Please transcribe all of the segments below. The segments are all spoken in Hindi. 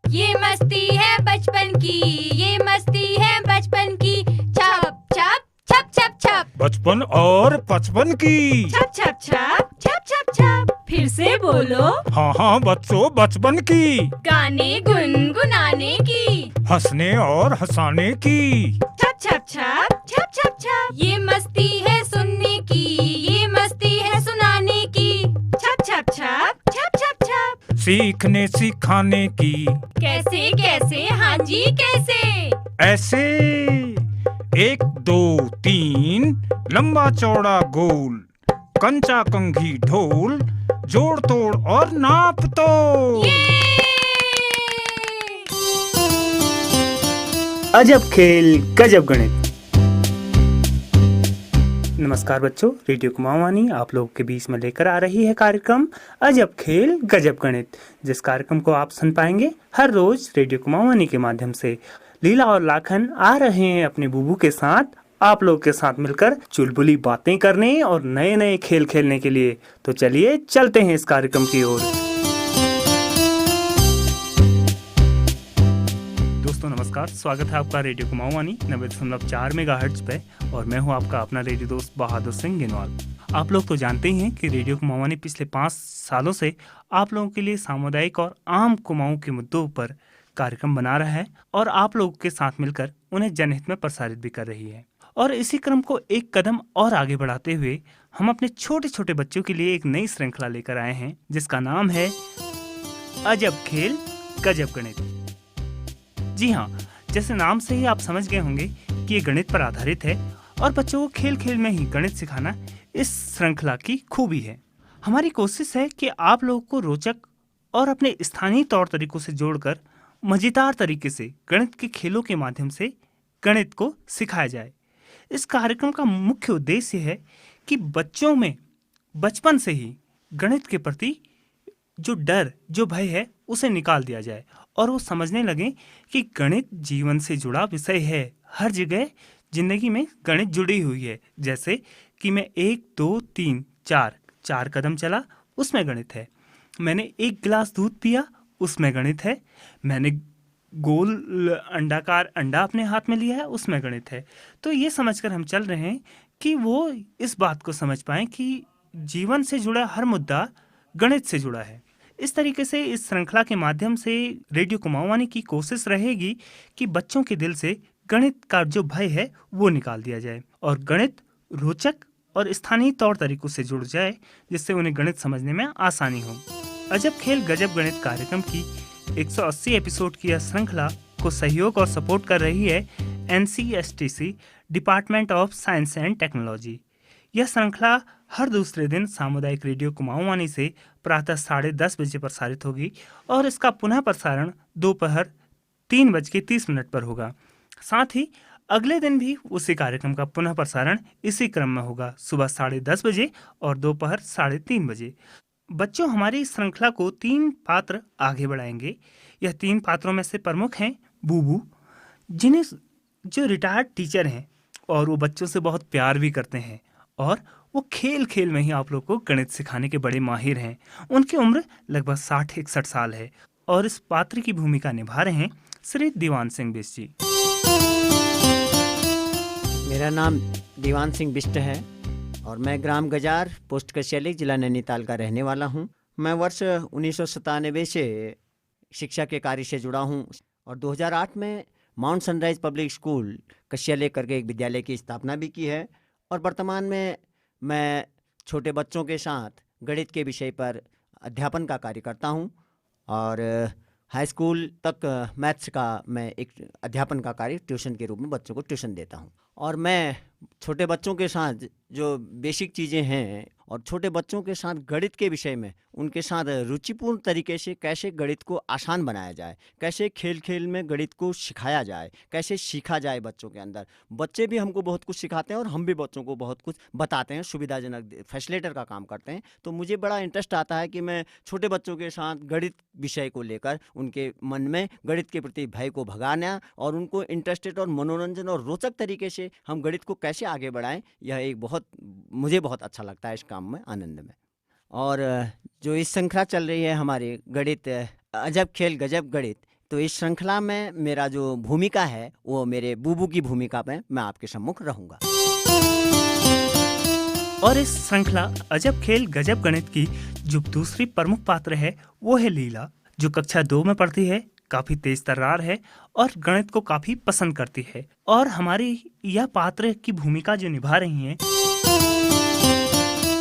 ये मस्ती है बचपन की, ये मस्ती है बचपन की। छप छप छप छप छप, बचपन और पचपन की। छप छप छप छप छप छप। फिर से बोलो। हाँ हाँ बच्चों, बचपन की। गाने गुनगुनाने की, हंसने और हंसाने की। छप छप छप छप छप छप। ये मस्ती है सुनने की, ये मस्ती है सुनाने की। छप छप छप छप छप छप। सीखने सिखाने की। कैसे कैसे, हाँ जी कैसे। ऐसे 1 2 3 लंबा चौड़ा गोल, कंचा कंघी ढोल, जोड़ तोड़ और नाप तोल। अजब खेल गजब गणित। नमस्कार बच्चों, रेडियो कुमाऊनी आप लोगों के बीच में लेकर आ रही है कार्यक्रम अजब खेल गजब गणित, जिस कार्यक्रम को आप सुन पाएंगे हर रोज रेडियो कुमाऊनी के माध्यम से। लीला और लाखन आ रहे हैं अपने बुबू के साथ आप लोग के साथ मिलकर चुलबुली बातें करने और नए नए खेल खेलने के लिए। तो चलिए चलते हैं इस कार्यक्रम की ओर। दोस्तों नमस्कार, स्वागत है आपका रेडियो कुमाऊनी 90.4 मेगाहर्ट्ज पे, और मैं हूं आपका अपना रेडियो दोस्त बहादुर सिंह गिनवाल। आप लोग तो जानते ही हैं कि रेडियो कुमाऊनी पिछले 5 सालों से आप लोगों के लिए सामुदायिक और आम कुमाऊं के मुद्दों पर कार्यक्रम बना रहा है और आप लोगों के साथ मिलकर उन्हें जनहित में प्रसारित भी कर रही है। और इसी क्रम को एक कदम और आगे बढ़ाते हुए हम अपने छोटे छोटे बच्चों के लिए एक नई श्रृंखला लेकर आए हैं, जिसका नाम है अजब खेल गजब गणित। जी हाँ, जैसे नाम से ही आप समझ गए होंगे कि ये गणित पर आधारित है और बच्चों को खेल खेल में ही गणित सिखाना इस श्रृंखला की खूबी है। हमारी कोशिश है कि आप लोगों को रोचक और अपने स्थानीय तौर तरीकों से जोड़कर मजेदार तरीके से गणित के खेलों के माध्यम से गणित को सिखाया जाए। इस कार्यक्रम का मुख्य उद्देश्य है कि बच्चों में बचपन से ही गणित के प्रति जो डर, जो भय है, उसे निकाल दिया जाए और वो समझने लगे कि गणित जीवन से जुड़ा विषय है। हर जगह जिंदगी में गणित जुड़ी हुई है। जैसे कि मैं 1 2 3 4 कदम चला, उसमें गणित है। मैंने 1 गिलास दूध पिया, उसमें गणित है। मैंने गोल अंडाकार अंडा अपने हाथ में लिया है, उसमें गणित है। तो ये समझकर हम चल रहे हैं कि वो इस बात को समझ पाएं कि जीवन से जुड़ा हर मुद्दा गणित से जुड़ा है। इस तरीके से इस श्रृंखला के माध्यम से रेडियो कुमाऊनी की कोशिश रहेगी कि बच्चों के दिल से गणित का जो भय है वो निकाल दिया जाए और गणित रोचक और स्थानीय तौर तरीकों से जुड़ जाए, जिससे उन्हें गणित समझने में आसानी हो। अजब खेल गजब गणित कार्यक्रम की 180 एपिसोड की यह श्रृंखला को सहयोग और सपोर्ट कर रही है NCSTC, department of science and technology. यह श्रृंखला हर दूसरे दिन सामुदायिक रेडियो कुमाऊनी से प्रातः 10:30 बजे प्रसारित होगी और इसका पुनः प्रसारण दोपहर 3:30 पर होगा। साथ ही अगले दिन भी उसी कार्यक्रम का पुनः प्रसारण इसी क्रम में होगा, सुबह 10:30 बजे और दोपहर 3:30 बजे। बच्चों, हमारी इस श्रृंखला को 3 पात्र आगे बढ़ाएंगे। यह 3 पात्रों में से प्रमुख हैं बूबू, जिन्हें जो रिटायर्ड टीचर हैं और वो बच्चों से बहुत प्यार भी करते हैं और वो खेल खेल में ही आप लोग को गणित सिखाने के बड़े माहिर हैं। उनकी उम्र लगभग 60-61 साल है और इस पात्र की भूमिका निभा रहे हैं श्री दीवान सिंह बिष्ट जी। मेरा नाम दीवान सिंह बिष्ट है और मैं ग्राम गजार, पोस्ट कशैली, जिला नैनीताल का रहने वाला हूं। मैं वर्ष 1997 से शिक्षा के कार्य से जुड़ा हूं और 2008 में माउंट सनराइज पब्लिक स्कूल कशैली करके एक विद्यालय की स्थापना भी की है और वर्तमान में मैं छोटे बच्चों के साथ गणित के विषय पर अध्यापन का कार्य करता हूं और हाई स्कूल तक मैथ्स का मैं एक अध्यापन का कार्य ट्यूशन के रूप में बच्चों को ट्यूशन देता हूं। और मैं छोटे बच्चों के साथ जो बेसिक चीज़ें हैं और छोटे बच्चों के साथ गणित के विषय में उनके साथ रुचिपूर्ण तरीके से कैसे गणित को आसान बनाया जाए, कैसे खेल खेल में गणित को सिखाया जाए, कैसे सीखा जाए बच्चों के अंदर। बच्चे भी हमको बहुत कुछ सिखाते हैं और हम भी बच्चों को बहुत कुछ बताते हैं, सुविधाजनक फैसिलिटेटर का काम करते हैं। तो मुझे बड़ा इंटरेस्ट आता है कि मैं छोटे बच्चों के साथ गणित विषय को लेकर उनके मन में गणित के प्रति भय को भगाना और उनको इंटरेस्टेड और मनोरंजन और रोचक तरीके से हम गणित को कैसे आगे बढ़ाएं, यह एक मुझे बहुत अच्छा लगता है इस काम में, आनंद में। और जो इस श्रृंखला चल रही है हमारी गणित अजब खेल गजब गणित, तो तो इस श्रृंखला में मेरा जो भूमिका है वो मेरे बूबू की भूमिका में मैं आपके सम्मुख रहूंगा। और इस श्रृंखला अजब खेल गजब गणित की जो दूसरी प्रमुख पात्र है वो है लीला, जो कक्षा 2 में पढ़ती है, काफी तेज तर्रार है और गणित को काफी पसंद करती है। और हमारी यह पात्र की भूमिका जो निभा रही हैं।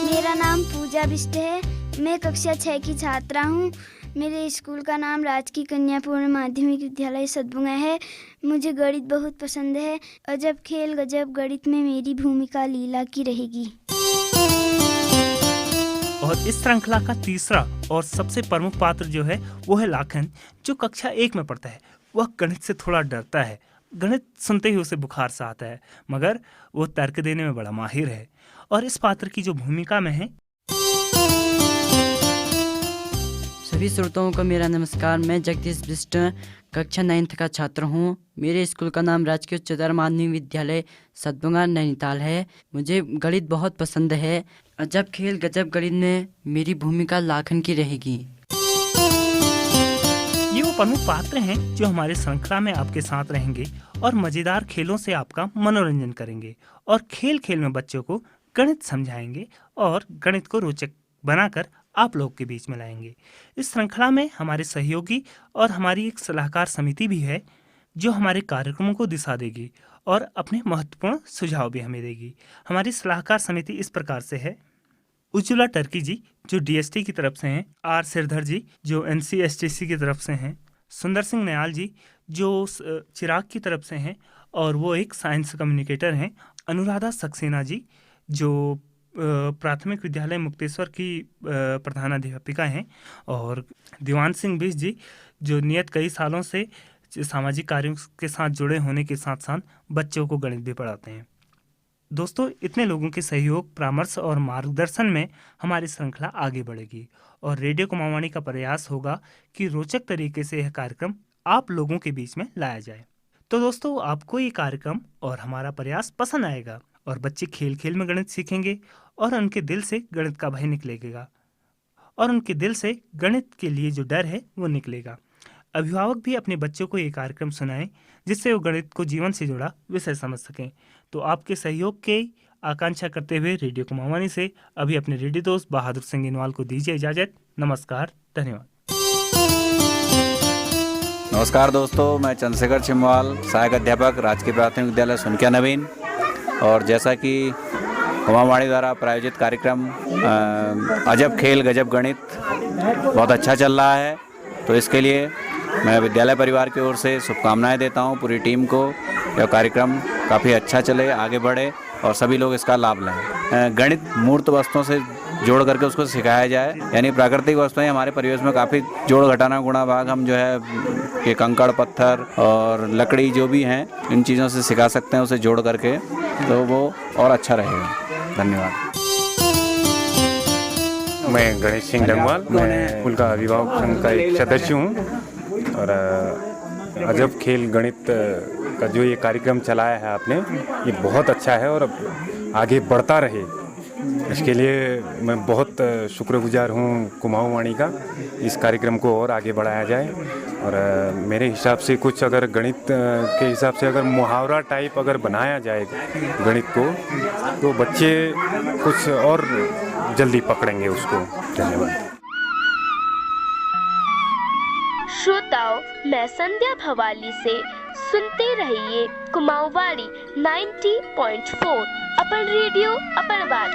मेरा नाम पूजा बिष्ट है, मैं कक्षा 6 की छात्रा हूँ। मेरे स्कूल का नाम राजकीय कन्या पूर्ण माध्यमिक विद्यालय सतभुंगा है। मुझे गणित बहुत पसंद है। अजब खेल गजब गणित में मेरी भूमिका लीला की रहेगी। और इस श्रृंखला का तीसरा और सबसे प्रमुख पात्र जो है वो है लाखन, जो कक्षा 1 में पढ़ता है। वह गणित से थोड़ा डरता है, गणित सुनते ही उसे बुखार सा आता है, मगर वो तर्क देने में बड़ा माहिर है। और इस पात्र की जो भूमिका में है। सभी श्रोताओं को मेरा नमस्कार। मैं जगदीश बिष्ट कक्षा 9th का छात्र हूँ। मेरे स्कूल का नाम राजकीय उच्चतर माध्यमिक विद्यालय सतभुंगा नैनीताल है। मुझे गणित बहुत पसंद है। अजब खेल गजब गणित में मेरी भूमिका लाखन की रहेगी। ये वो प्रमुख पात्र हैं जो हमारे श्रृंखला में आपके साथ रहेंगे और मजेदार खेलों से आपका मनोरंजन करेंगे और खेल खेल में बच्चों को गणित समझाएंगे और गणित को रोचक बनाकर आप लोग के बीच में लाएंगे। इस श्रृंखला में हमारे सहयोगी और हमारी एक सलाहकार समिति भी है जो हमारे कार्यक्रमों को दिशा देगी और अपने महत्वपूर्ण सुझाव भी हमें देगी। हमारी सलाहकार समिति इस प्रकार से है: उज्ज्वला टर्की जी जो डीएसटी की तरफ से हैं, आर सिरधर जी जो एनसीएसटीसी की तरफ से हैं, सुंदर सिंह नयाल जी जो चिराग की तरफ से हैं और वो एक साइंस कम्युनिकेटर हैं, अनुराधा सक्सेना जी जो प्राथमिक विद्यालय मुक्तेश्वर की प्रधानाध्यापिका हैं, और दीवान सिंह बिष्ट जी जो नियत कई सालों से सामाजिक कार्यों के साथ जुड़े होने के साथ साथ बच्चों को गणित भी पढ़ाते हैं। दोस्तों, इतने लोगों के सहयोग, परामर्श और मार्गदर्शन में हमारी श्रृंखला आगे बढ़ेगी और रेडियो कुमाऊवाणी का प्रयास होगा कि रोचक तरीके से यह कार्यक्रम आप लोगों के बीच में लाया जाए। तो दोस्तों, आपको ये कार्यक्रम और हमारा प्रयास पसंद आएगा और बच्चे खेल खेल में गणित सीखेंगे और उनके दिल से गणित का भय निकलेगा और उनके दिल से गणित के लिए जो डर है वो निकलेगा। अभिभावक भी अपने बच्चों को ये कार्यक्रम सुनाएं जिससे वो गणित को जीवन से जुड़ा विषय समझ सकें। तो आपके सहयोग की आकांक्षा करते हुए रेडियो कुमाऊवाणी से अभी अपने रेडियो दोस्त बहादुर सिंह गिनवाल को दीजिए इजाजत। नमस्कार, धन्यवाद। नमस्कार दोस्तों, मैं चंद्रशेखर चिमवाल, सहायक अध्यापक राजकीय प्राथमिक विद्यालय सुनकिया नवीन। और जैसा कि कुमाऊवाणी द्वारा प्रायोजित कार्यक्रम अजब खेल गजब गणित बहुत अच्छा चल रहा है, तो इसके लिए मैं विद्यालय परिवार की ओर से शुभकामनाएं देता हूं पूरी टीम को। यह कार्यक्रम काफ़ी अच्छा चले, आगे बढ़े और सभी लोग इसका लाभ लें। गणित मूर्त वस्तुओं से जोड़ करके उसको सिखाया जाए, यानी प्राकृतिक वस्तुएं हमारे परिवेश में काफ़ी जोड़ घटाना गुणा भाग हम जो है कि कंकड़ पत्थर और लकड़ी जो भी हैं इन चीज़ों से सिखा सकते हैं, उसे जोड़ करके, तो वो और अच्छा रहेगा। धन्यवाद। मैं गणेश सिंह डंगवाल, मैं स्कूल का अभिभावक संघ का एक सदस्य हूँ और अजब खेल गणित का जो ये कार्यक्रम चलाया है आपने, ये बहुत अच्छा है और आगे बढ़ता रहे, इसके लिए मैं बहुत शुक्रगुजार हूँ कुमाऊवाणी का। इस कार्यक्रम को और आगे बढ़ाया जाए और मेरे हिसाब से कुछ अगर गणित के हिसाब से अगर मुहावरा टाइप अगर बनाया जाए गणित को, तो बच्चे कुछ और जल्दी पकड़ेंगे उसको। धन्यवाद। श्रोताओं, मैं संध्या भवाली से सुनते रहिए कुमाऊवाणी 90.4 अपन रेडियो अपन बात।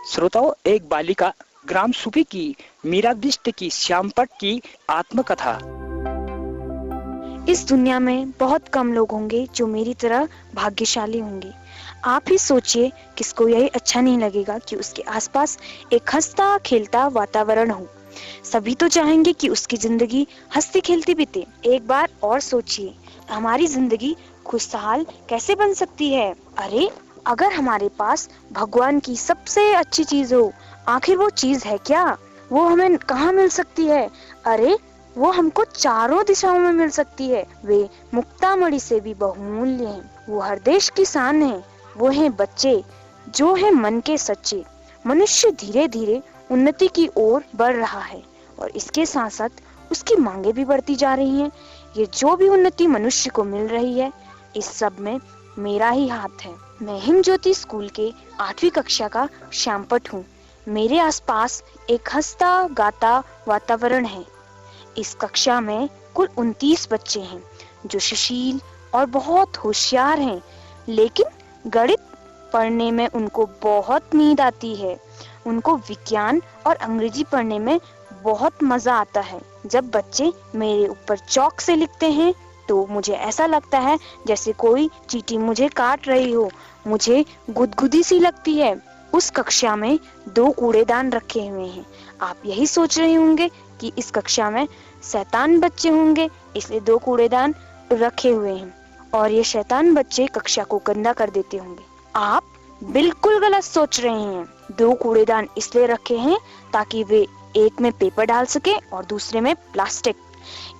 श्रोताओं, एक बालिका ग्राम सुपी की मीरा बिष्ट की श्यामपट की आत्मकथा। इस दुनिया में बहुत कम लोग होंगे जो मेरी तरह भाग्यशाली होंगे। आप ही सोचिए, किसको यही अच्छा नहीं लगेगा कि उसके आसपास एक हंसता खेलता वातावरण हो। सभी तो चाहेंगे कि उसकी जिंदगी हंसती खेलती बीते। एक बार और सोचिए, हमारी जिंदगी खुशहाल कैसे बन सकती है। अरे, अगर हमारे पास भगवान की सबसे अच्छी चीज हो, आखिर वो चीज है क्या? वो हमें कहाँ मिल सकती है? अरे, वो हमको चारों दिशाओं में मिल सकती है। वे मुक्तामणि से भी बहुमूल्य हैं। वो हर देश की शान है। वो हैं बच्चे जो है मन के सच्चे। मनुष्य धीरे धीरे उन्नति की ओर बढ़ रहा है और इसके साथ साथ उसकी मांगे भी बढ़ती जा रही हैं। ये जो भी उन्नति मनुष्य को मिल रही है, इस सब में मेरा ही हाथ है। मैं हिमज्योति स्कूल के 8वीं कक्षा का श्यामपट हूँ। मेरे आसपास एक हंसता गाता वातावरण है। इस कक्षा में कुल 29 बच्चे हैं जो सुशील और बहुत होशियार हैं, लेकिन गणित पढ़ने में उनको बहुत नींद आती है। उनको विज्ञान और अंग्रेजी पढ़ने में बहुत मजा आता है। जब बच्चे मेरे ऊपर चौक से लिखते हैं तो मुझे ऐसा लगता है जैसे कोई चींटी मुझे काट रही हो। मुझे गुदगुदी सी लगती है। उस कक्षा में 2 कूड़ेदान रखे हुए हैं। आप यही सोच रहे होंगे कि इस कक्षा में शैतान बच्चे होंगे, इसलिए 2 कूड़ेदान रखे हुए हैं और ये शैतान बच्चे कक्षा को गंदा कर देते होंगे। आप बिल्कुल गलत सोच रहे हैं। 2 कूड़ेदान इसलिए रखे हैं ताकि वे एक में पेपर डाल सके और दूसरे में प्लास्टिक।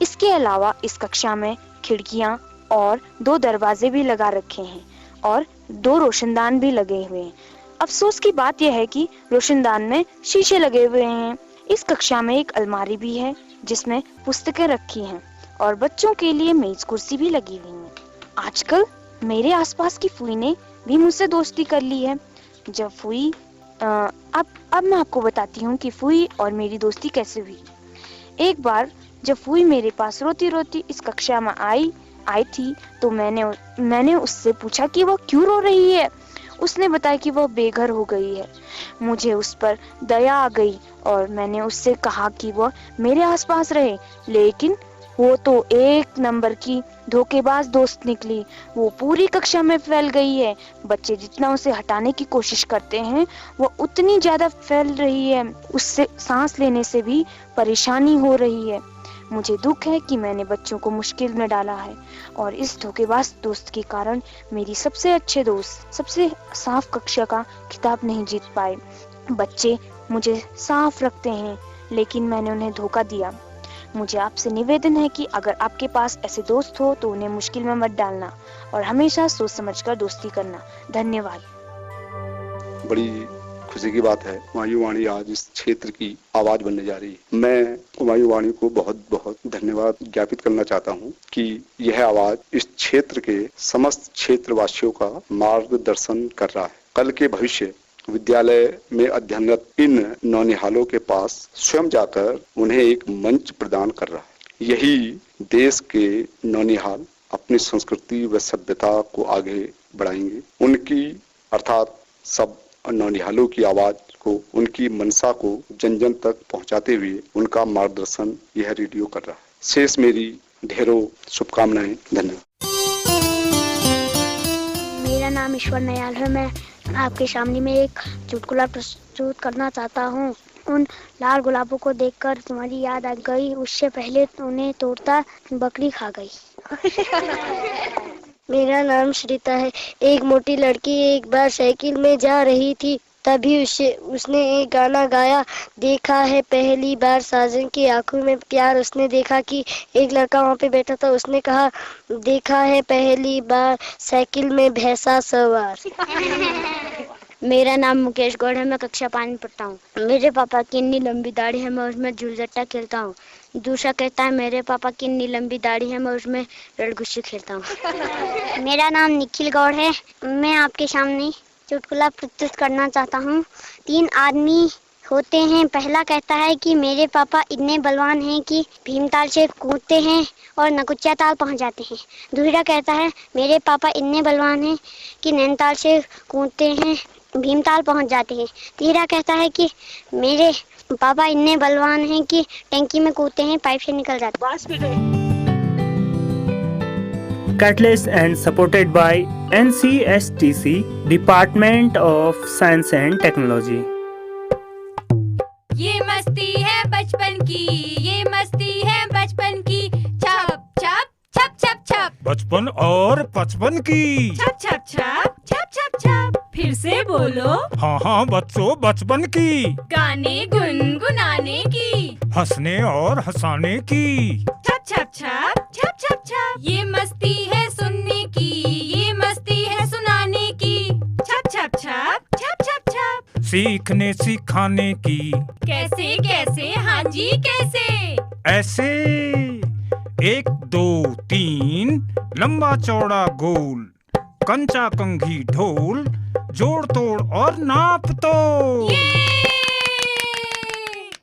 इसके अलावा इस कक्षा में खिड़कियां और 2 दरवाजे भी लगा रखे हैं और 2 रोशनदान भी लगे हुए हैं। अफसोस की बात यह है कि रोशनदान में शीशे लगे हुए हैं। इस कक्षा में एक अलमारी भी है जिसमें पुस्तकें रखी हैं और बच्चों के लिए मेज कुर्सी भी लगी हुई है। आजकल मेरे आसपास की फूई ने भी मुझसे दोस्ती कर ली है। जब फूई अब मैं आपको बताती हूँ कि फूई और मेरी दोस्ती कैसे हुई। एक बार जब फूई मेरे पास रोती रोती इस कक्षा में आई थी तो मैंने उससे पूछा कि वो क्यों रो रही है। उसने बताया कि वह बेघर हो गई है। मुझे उस पर दया आ गई और मैंने उससे कहा कि वह मेरे आसपास रहे, लेकिन वो तो एक नंबर की धोखेबाज दोस्त निकली। वो पूरी कक्षा में फैल गई है। बच्चे जितना उसे हटाने की कोशिश करते हैं वो उतनी ज्यादा फैल रही है। उससे सांस लेने से भी परेशानी हो रही है। मुझे दुख है कि मैंने बच्चों को मुश्किल में डाला है और इस धोखेबाज दोस्त के कारण मेरी सबसे अच्छे दोस्त सबसे साफ कक्षा का खिताब नहीं जीत पाए। बच्चे मुझे साफ रखते हैं लेकिन मैंने उन्हें धोखा दिया। मुझे आपसे निवेदन है कि अगर आपके पास ऐसे दोस्त हो तो उन्हें मुश्किल में मत डालना और हमेशा सोच समझकर दोस्ती करना। धन्यवाद। बड़ी खुशी की बात है, कुमायूं वाणी आज इस क्षेत्र की आवाज बनने जा रही है। मैं कुमायूं वाणी को बहुत बहुत धन्यवाद ज्ञापित करना चाहता हूं कि यह आवाज इस क्षेत्र के समस्त क्षेत्रवासियों का मार्गदर्शन कर रहा है। कल के भविष्य विद्यालय में अध्ययनरत इन नौनिहालों के पास स्वयं जाकर उन्हें एक मंच प्रदान कर रहा है। यही देश के नौनिहाल अपनी संस्कृति व सभ्यता को आगे बढ़ाएंगे। उनकी अर्थात सब नौनिहालों की आवाज को, उनकी मनसा को जन जन तक पहुंचाते हुए उनका मार्गदर्शन यह रेडियो कर रहा है। शेष मेरी ढेरों शुभकामनाएं। धन्यवाद। मेरा नाम ईश्वर नयाल है। मैं आपके सामने में एक चुटकुला प्रस्तुत करना चाहता हूँ। उन लाल गुलाबों को देखकर तुम्हारी याद आ गई, उससे पहले उन्हें तोड़ता बकरी खा गई। मेरा नाम श्रीता है। एक मोटी लड़की एक बार साइकिल में जा रही थी, तभी उसने एक गाना गाया। देखा है पहली बार साजन की आंखों में प्यार। उसने देखा कि एक लड़का वहाँ पे बैठा था। उसने कहा, देखा है पहली बार साइकिल में भैंसा सवार। मेरा नाम मुकेश गौड़ है। मैं कक्षा 5 में पढ़ता हूँ। मेरे पापा की इतनी लंबी दाढ़ी है, मैं उसमें झूलझट्टा खेलता हूँ। दूसरा कहता है, मेरे पापा की इतनी लंबी दाढ़ी है, मैं उसमें रड़गुस्सी खेलता हूँ। मेरा नाम निखिल गौड़ है। मैं आपके सामने चुटकुला प्रस्तुत करना चाहता हूँ। 3 आदमी होते हैं। पहला कहता है कि मेरे पापा इतने बलवान हैं कि भीमताल से कूदते हैं और नकुच्चा ताल पहुँच जाते हैं। दूसरा कहता है, मेरे पापा इतने बलवान हैं कि नैनीताल से कूदते हैं, भीमताल पहुँच जाते हैं। तीसरा कहता है कि मेरे पापा इतने बलवान हैं कि टैंकी में कूदते हैं, पाइप से निकल जाते हैं। Catalyst and supported by NCSTC, Department of Science and Technology. ये मस्ती है बचपन की, ये मस्ती है बचपन की। छप छप छप छप छप, बचपन और 55 की। छप छप छप छप छप छप। फिर से बोलो। हाँ हाँ बच्चों, बचपन की। गाने गुनगुनाने की, हंसने और हंसाने की। छप छप छप छप छप छप। ये मस्ती है सुनने की, ये मस्ती है सुनाने की। छप छप छप छप छप छप। सीखने सिखाने की। कैसे कैसे, हाँ जी कैसे। ऐसे 1 2 3 लंबा चौड़ा गोल, कंचा कंघी ढोल, जोड़ तोड़ और नाप तो।